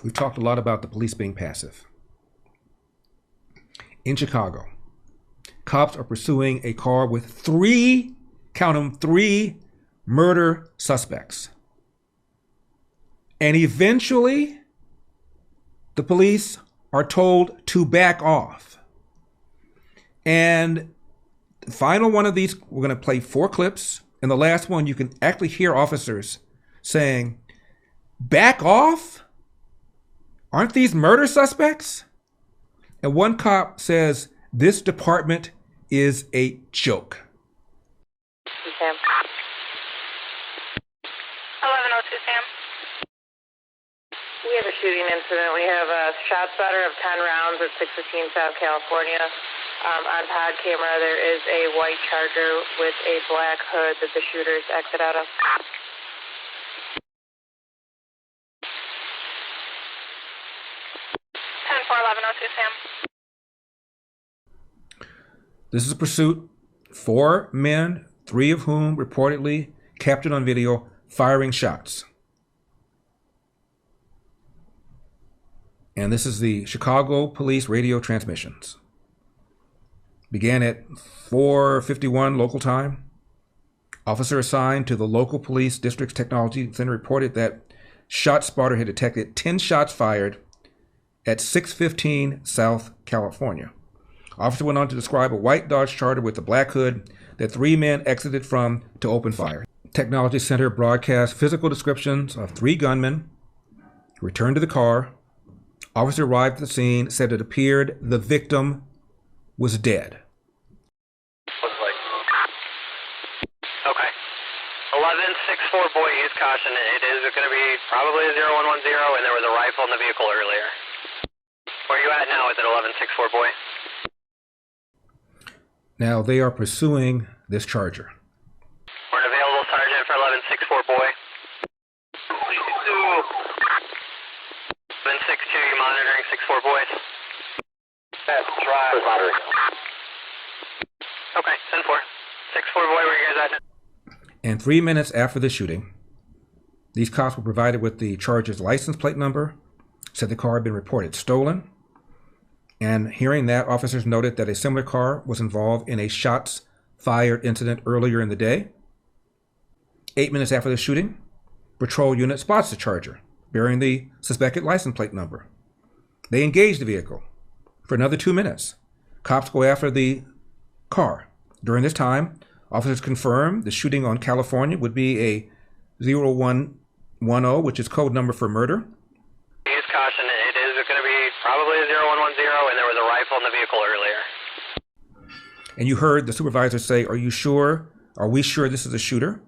We've talked a lot about the police being passive. In Chicago, cops are pursuing a car with three, count them, three murder suspects. And eventually, the police are told to back off. And the final one of these, we're going to play 4 clips. And the last one, you can actually hear officers saying, "Back off? Aren't these murder suspects?" And one cop says, "This department is a joke." Sam. 1102 Sam. We have a shooting incident. We have a shot spotter of 10 rounds at 615 South California. On pod camera, there is a white Charger with a black hood that the shooters exit out of. 10-4-1102 Sam. This is a pursuit. 4 men, 3 of whom reportedly captured on video firing shots. And this is the Chicago Police radio transmissions. Began at 4:51 local time. Officer assigned to the local police district's technology center reported that ShotSpotter had detected 10 shots fired at 615 South California. Officer went on to describe a white Dodge Charger with a black hood that 3 men exited from to open fire. Technology Center broadcast physical descriptions of 3 gunmen who returned to the car. Officer arrived at the scene, said it appeared the victim was dead. Looks like. Okay. 1164 boy, use caution. It is going to be probably a 0110, and there was a rifle in the vehicle earlier. Where are you at now? Is it 1164 boy? Now they are pursuing this Charger. We're an available sergeant for 1164 boy. 1162, you monitoring 64 boys? That's right. Monitoring. Okay, 10-4. 64 boy, where you guys at now? And 3 minutes after the shooting, these cops were provided with the Charger's license plate number, said the car had been reported stolen. And hearing that, officers noted that a similar car was involved in a shots fired incident earlier in the day. 8 minutes after the shooting, patrol unit spots the Charger bearing the suspected license plate number. They engage the vehicle. For another 2 minutes, cops go after the car. During this time, officers confirmed the shooting on California would be a 0110, which is code number for murder. Use caution. It is going to be probably a 0110, and there was a rifle in the vehicle earlier. And you heard the supervisor say, "Are you sure? Are we sure this is a shooter?"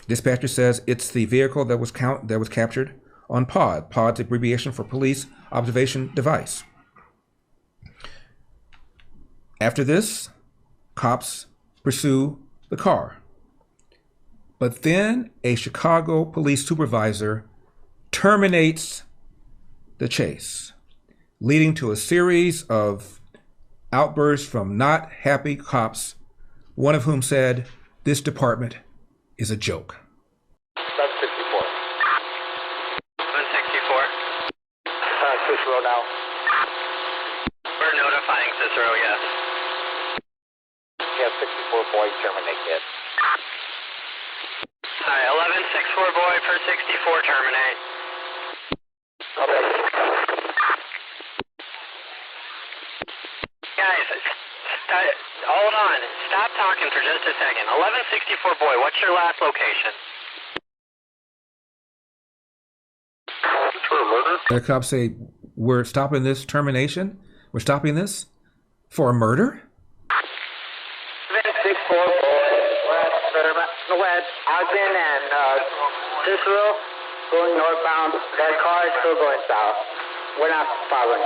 Dispatcher says it's the vehicle that was captured on POD. POD's abbreviation for Police Observation Device. After this, cops pursue the car. But then a Chicago police supervisor terminates the chase, leading to a series of outbursts from not happy cops, one of whom said, "This department is a joke." 764. 764. Cicero now. We're notifying Cicero, yes. Yeah, 64 boy, terminate it. Alright, 1164 boy per 64 terminate. Okay. Guys, hold on. Stop talking for just a second. 1164 boy, what's your last location? For murder? The cops say, "We're stopping this termination. We're stopping this for a murder." 764 boy, west Ogden and Cicero going northbound. That car is still going south. We're not following.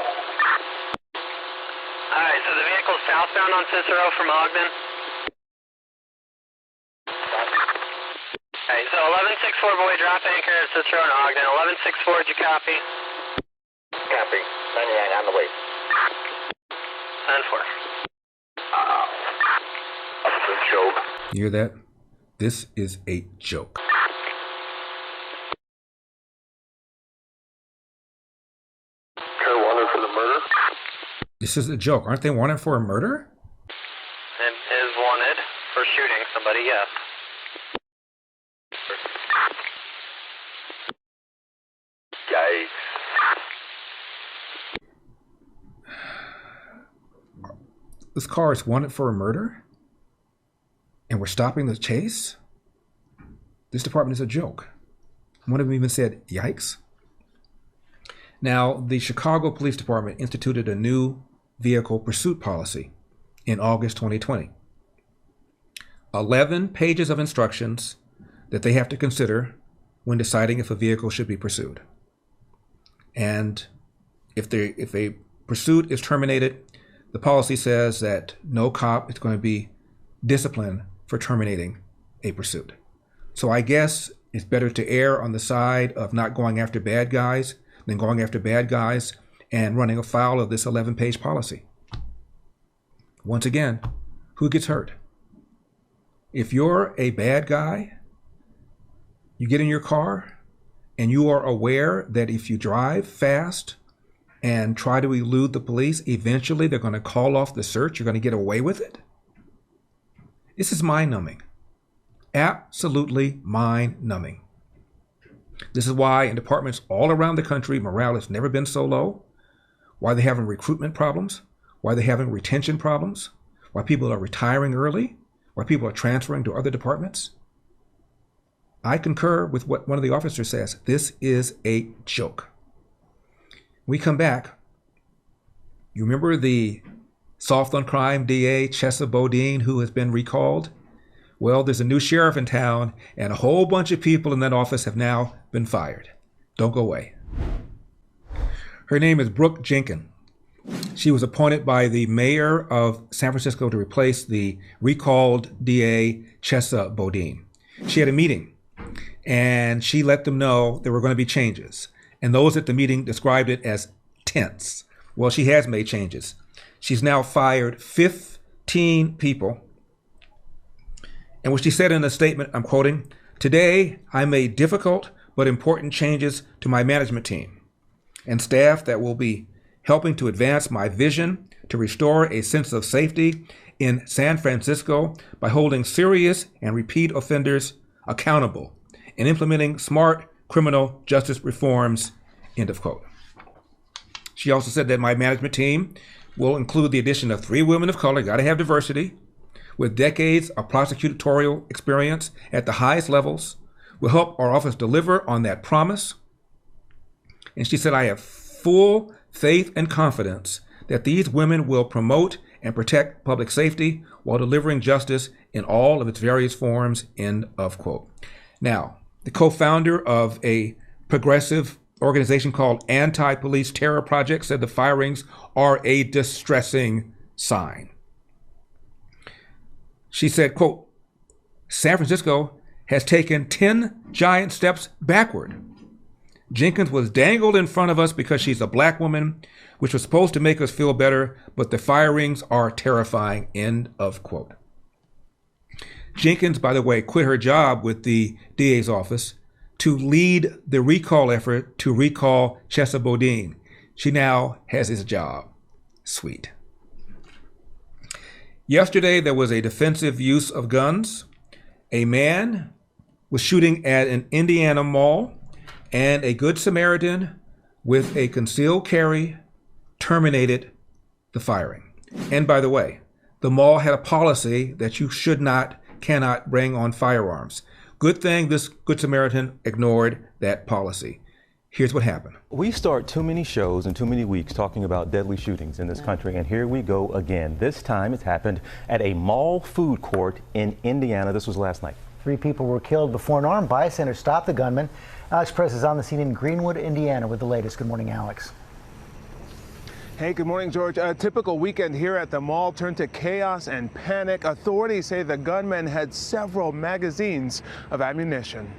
Alright, so the vehicle's southbound on Cicero from Ogden? Alright, so 1164 boy, drop anchor at Cicero and Ogden. 1164, did you copy? Copy. 99 on the way. 10-4. That's a joke. You hear that? This is a joke. This is a joke. Aren't they wanted for a murder? And is wanted for shooting somebody, yes. Yikes. This car is wanted for a murder? And we're stopping the chase? This department is a joke. One of them even said, yikes. Now, the Chicago Police Department instituted a new vehicle pursuit policy in August 2020. 11 pages of instructions that they have to consider when deciding if a vehicle should be pursued. And if a pursuit is terminated, the policy says that no cop is going to be disciplined for terminating a pursuit. So I guess it's better to err on the side of not going after bad guys than going after bad guys and running afoul of this 11-page policy. Once again, who gets hurt? If you're a bad guy, you get in your car and you are aware that if you drive fast and try to elude the police, eventually they're going to call off the search. You're going to get away with it. This is mind-numbing. Absolutely mind-numbing. This is why in departments all around the country, morale has never been so low, why they're having recruitment problems, why they're having retention problems, why people are retiring early, why people are transferring to other departments. I concur with what one of the officers says. This is a joke. When we come back, you remember the soft on crime DA, Chesa Bodine, who has been recalled? Well, there's a new sheriff in town, and a whole bunch of people in that office have now been fired. Don't go away. Her name is Brooke Jenkins. She was appointed by the mayor of San Francisco to replace the recalled DA, Chesa Bodine. She had a meeting, and she let them know there were going to be changes. And those at the meeting described it as tense. Well, she has made changes. She's now fired 15 people. And what she said in a statement, I'm quoting, "Today, I made difficult but important changes to my management team and staff that will be helping to advance my vision to restore a sense of safety in San Francisco by holding serious and repeat offenders accountable and implementing smart criminal justice reforms," end of quote. She also said that my management team will include the addition of 3 women of color, got to have diversity, with decades of prosecutorial experience at the highest levels, will help our office deliver on that promise. And she said, "I have full faith and confidence that these women will promote and protect public safety while delivering justice in all of its various forms," end of quote. Now, the co-founder of a progressive organization called Anti-Police Terror Project said the firings are a distressing sign. She said, quote, "San Francisco has taken 10 giant steps backward. Jenkins was dangled in front of us because she's a black woman, which was supposed to make us feel better, but the firings are terrifying," end of quote. Jenkins, by the way, quit her job with the DA's office to lead the recall effort to recall Chesa Bodine. She now has his job. Sweet. Yesterday, there was a defensive use of guns. A man was shooting at an Indiana mall, and a Good Samaritan with a concealed carry terminated the firing. And by the way, the mall had a policy that you cannot bring on firearms. Good thing this Good Samaritan ignored that policy. Here's what happened. We start too many shows and too many weeks talking about deadly shootings in this country, and here we go again. This time it happened at a mall food court in Indiana. This was last night. 3 people were killed before an armed bystander stopped the gunman. Alex Press is on the scene in Greenwood, Indiana with the latest. Good morning, Alex. Hey, good morning, George. A typical weekend here at the mall turned to chaos and panic. Authorities say the gunman had several magazines of ammunition.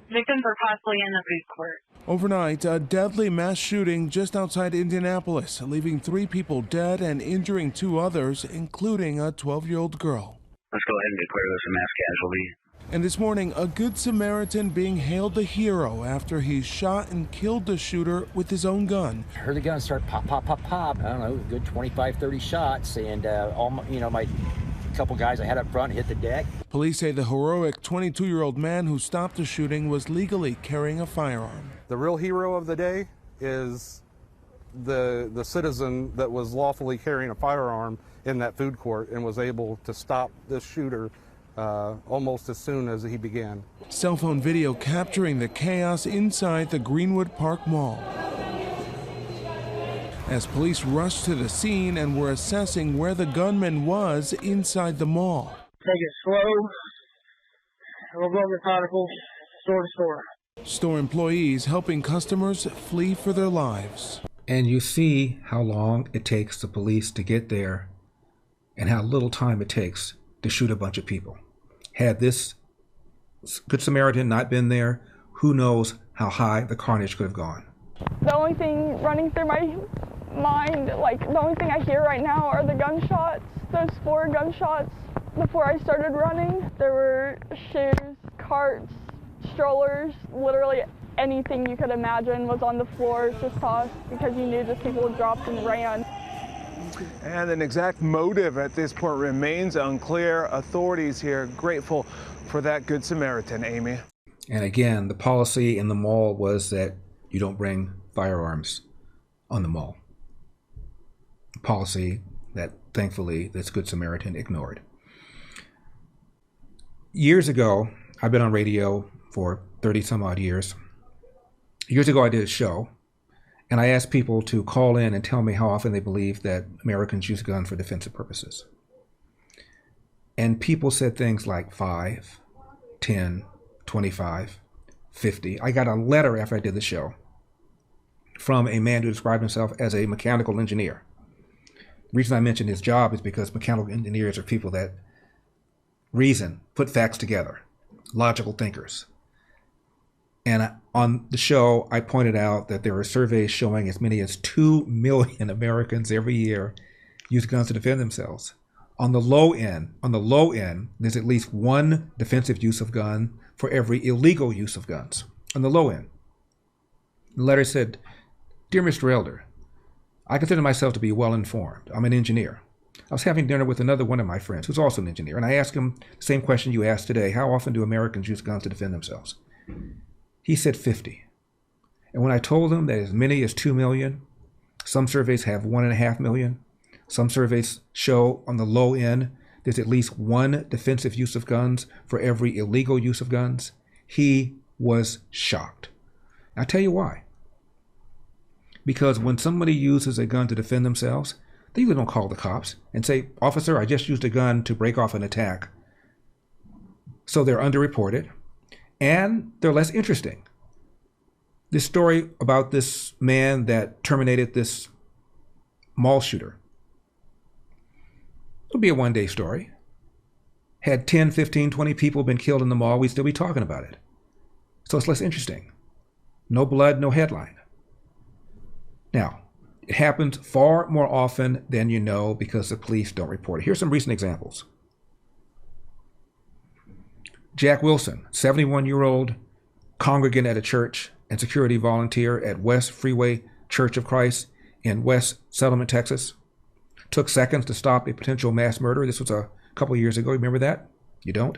Victims are possibly in the food court. Overnight, a deadly mass shooting just outside Indianapolis, leaving 3 people dead and injuring 2 others, including a 12-year-old girl. Let's go ahead and declare this a mass casualty. And this morning, a Good Samaritan being hailed a hero after he shot and killed the shooter with his own gun. I heard the gun start pop, pop, pop, pop. I don't know, a good 25, 30 shots, and my couple guys I had up front hit the deck. Police say the heroic 22-year-old man who stopped the shooting was legally carrying a firearm. The real hero of the day is the citizen that was lawfully carrying a firearm in that food court and was able to stop this shooter almost as soon as he began. Cell phone video capturing the chaos inside the Greenwood Park Mall. As police rushed to the scene and were assessing where the gunman was inside the mall. Take it slow, we'll go methodical, store to store. Store employees helping customers flee for their lives. And you see how long it takes the police to get there and how little time it takes to shoot a bunch of people. Had this Good Samaritan not been there, who knows how high the carnage could have gone. The only thing running through my mind, the only thing I hear right now are the gunshots, those 4 gunshots before I started running. There were shoes, carts, strollers, literally anything you could imagine was on the floor just tossed because you knew just people dropped and ran. And an exact motive at this point remains unclear. Authorities here grateful for that Good Samaritan, Amy. And again, the policy in the mall was that you don't bring firearms on the mall. A policy that thankfully this Good Samaritan ignored. Years ago, I've been on radio for 30 some odd years. Years ago, I did a show, and I asked people to call in and tell me how often they believe that Americans use guns for defensive purposes. And people said things like 5, 10, 25, 50. I got a letter after I did the show from a man who described himself as a mechanical engineer. The reason I mentioned his job is because mechanical engineers are people that reason, put facts together, logical thinkers. And on the show, I pointed out that there are surveys showing as many as 2 million Americans every year use guns to defend themselves. On the low end, there's at least 1 defensive use of gun for every illegal use of guns. On the low end. The letter said, "Dear Mr. Elder, I consider myself to be well informed. I'm an engineer. I was having dinner with another one of my friends who's also an engineer, and I asked him the same question you asked today. How often do Americans use guns to defend themselves? He said 50. And when I told him that as many as 2 million, some surveys have 1.5 million, some surveys show on the low end there's at least 1 defensive use of guns for every illegal use of guns, he was shocked. I'll tell you why. Because when somebody uses a gun to defend themselves, they usually don't call the cops and say, "Officer, I just used a gun to break off an attack." So they're underreported and they're less interesting. This story about this man that terminated this mall shooter, it'll be a one-day story. Had 10, 15, 20 people been killed in the mall, we'd still be talking about it. So it's less interesting. No blood, no headline. Now, it happens far more often than you know because the police don't report it. Here's some recent examples. Jack Wilson, 71-year-old congregant at a church and security volunteer at West Freeway Church of Christ in West Settlement, Texas, took seconds to stop a potential mass murder. This was a couple of years ago. Remember that? You don't?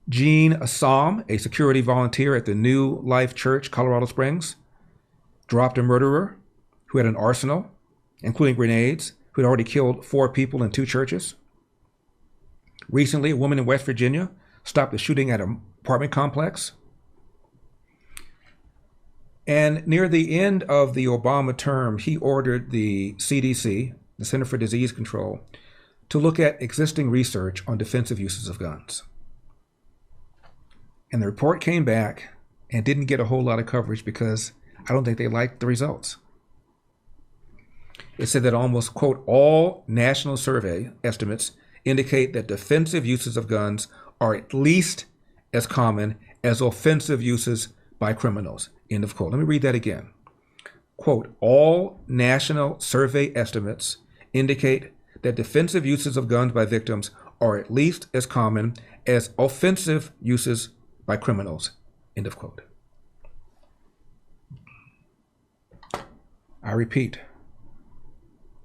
Gene Assam, a security volunteer at the New Life Church, Colorado Springs, dropped a murderer who had an arsenal, including grenades, who had already killed 4 people in 2 churches. Recently, a woman in West Virginia stopped a shooting at an apartment complex. And near the end of the Obama term, he ordered the CDC, the Center for Disease Control, to look at existing research on defensive uses of guns. And the report came back and didn't get a whole lot of coverage because I don't think they liked the results. It said that almost, quote, all national survey estimates indicate that defensive uses of guns are at least as common as offensive uses by criminals, end of quote. Let me read that again. Quote, all national survey estimates indicate that defensive uses of guns by victims are at least as common as offensive uses by criminals, end of quote. I repeat,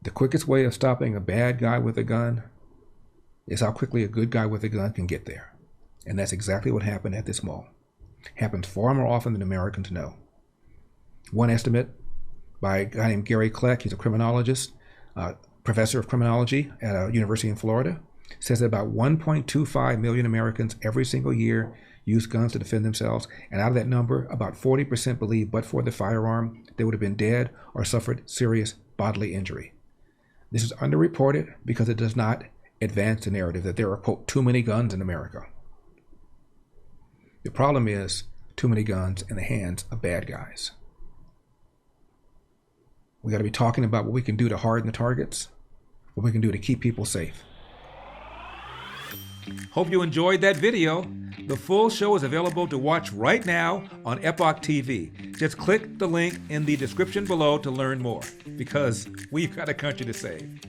the quickest way of stopping a bad guy with a gun is how quickly a good guy with a gun can get there. And that's exactly what happened at this mall. Happens far more often than Americans know. One estimate by a guy named Gary Kleck, he's a criminologist, professor of criminology at a university in Florida, says that about 1.25 million Americans every single year use guns to defend themselves, and out of that number, about 40% believe but for the firearm, they would have been dead or suffered serious bodily injury. This is underreported because it does not advance the narrative that there are, quote, too many guns in America. The problem is too many guns in the hands of bad guys. We got to be talking about what we can do to harden the targets, what we can do to keep people safe. Hope you enjoyed that video. The full show is available to watch right now on Epoch TV. Just click the link in the description below to learn more, because we've got a country to save.